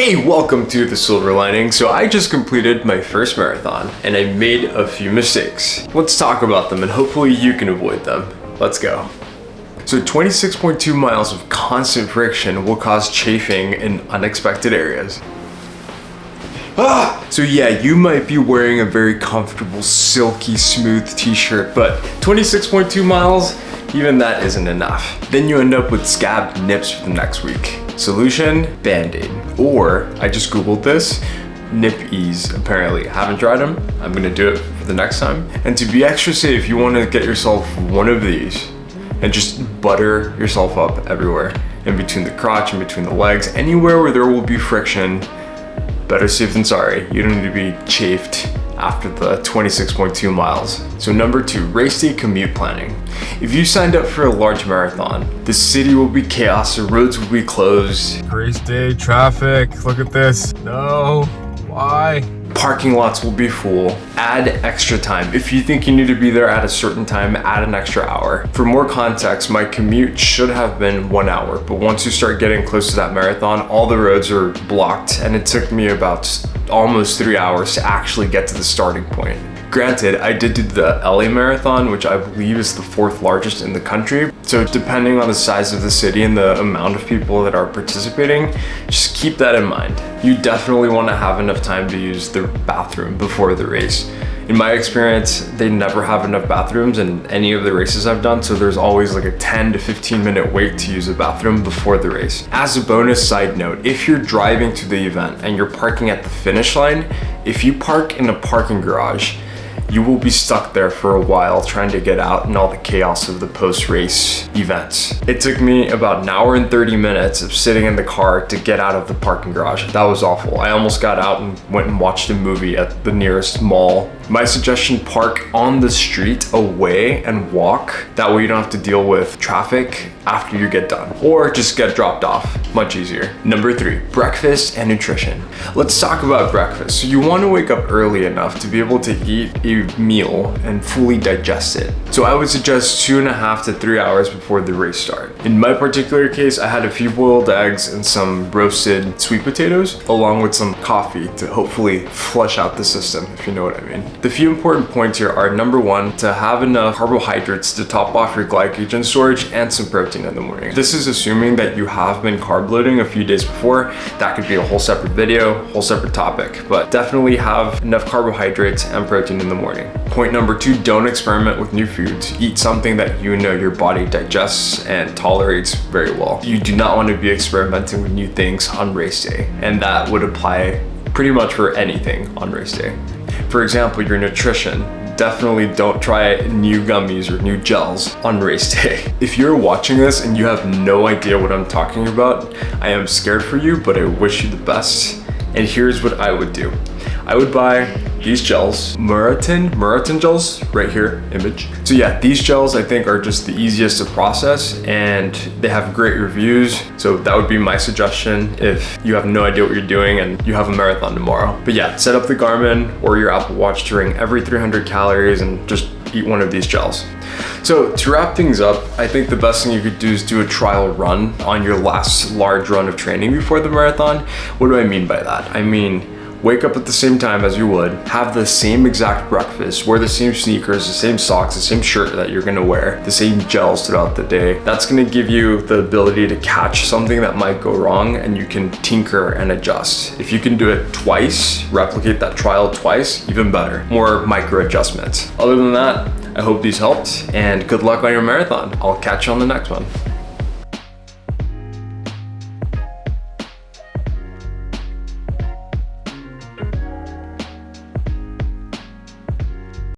Hey, welcome to The Silver Lining. So I just completed my first marathon and I made a few mistakes. Let's talk about them and hopefully you can avoid them. Let's go. So 26.2 miles of constant friction will cause chafing in unexpected areas. So yeah, you might be wearing a very comfortable, silky, smooth t-shirt, but 26.2 miles, even that isn't enough. Then you end up with scabbed nips for the next week. Solution, Band-Aid. Or, I just Googled this, nip ease, apparently. I haven't tried them, I'm gonna do it for the next time. And to be extra safe, you wanna get yourself one of these and just butter yourself up everywhere. In between the crotch, in between the legs, anywhere where there will be friction. Better safe than sorry. You don't need to be chafed after the 26.2 miles. So number 2, race day commute planning. If you signed up for a large marathon, the city will be chaos, the roads will be closed. Race day traffic, look at this. No, why? Parking lots will be full. Add extra time. If you think you need to be there at a certain time, add an extra hour. For more context, my commute should have been 1 hour, but once you start getting close to that marathon, all the roads are blocked and it took me about almost 3 hours to actually get to the starting point. Granted, I did do the LA Marathon, which I believe is the 4th largest in the country. So depending on the size of the city and the amount of people that are participating, just keep that in mind. You definitely want to have enough time to use the bathroom before the race. In my experience, they never have enough bathrooms in any of the races I've done, so there's always like a 10 to 15 minute wait to use a bathroom before the race. As a bonus side note, if you're driving to the event and you're parking at the finish line, if you park in a parking garage, you will be stuck there for a while trying to get out in all the chaos of the post-race events. It took me about an hour and 30 minutes of sitting in the car to get out of the parking garage. That was awful. I almost got out and went and watched a movie at the nearest mall. My suggestion, park on the street away and walk. That way you don't have to deal with traffic after you get done. Or just get dropped off, much easier. Number 3, breakfast and nutrition. Let's talk about breakfast. So you want to wake up early enough to be able to eat a meal and fully digest it. So I would suggest 2.5 to 3 hours before the race start. In my particular case, I had a few boiled eggs and some roasted sweet potatoes, along with some coffee to hopefully flush out the system, if you know what I mean. The few important points here are, number 1, to have enough carbohydrates to top off your glycogen storage and some protein in the morning. This is assuming that you have been carb loading a few days before. That could be a whole separate video, whole separate topic, but definitely have enough carbohydrates and protein in the morning. Point number 2, don't experiment with new foods. Eat something that you know your body digests and tolerates very well. You do not want to be experimenting with new things on race day, and that would apply pretty much for anything on race day. For example, your nutrition. Definitely don't try new gummies or new gels on race day. If you're watching this and you have no idea what I'm talking about, I am scared for you, but I wish you the best. And here's what I would do. I would buy these gels, Maurten Gels, right here, image. So yeah, these gels I think are just the easiest to process and they have great reviews. So that would be my suggestion if you have no idea what you're doing and you have a marathon tomorrow. But yeah, set up the Garmin or your Apple Watch to ring every 300 calories and just eat one of these gels. So to wrap things up, I think the best thing you could do is do a trial run on your last large run of training before the marathon. What do I mean by that? I mean, wake up at the same time as you would, have the same exact breakfast, wear the same sneakers, the same socks, the same shirt that you're gonna wear, the same gels throughout the day. That's gonna give you the ability to catch something that might go wrong and you can tinker and adjust. If you can do it twice, replicate that trial twice, even better. More micro adjustments. Other than that, I hope these helped and good luck on your marathon. I'll catch you on the next one.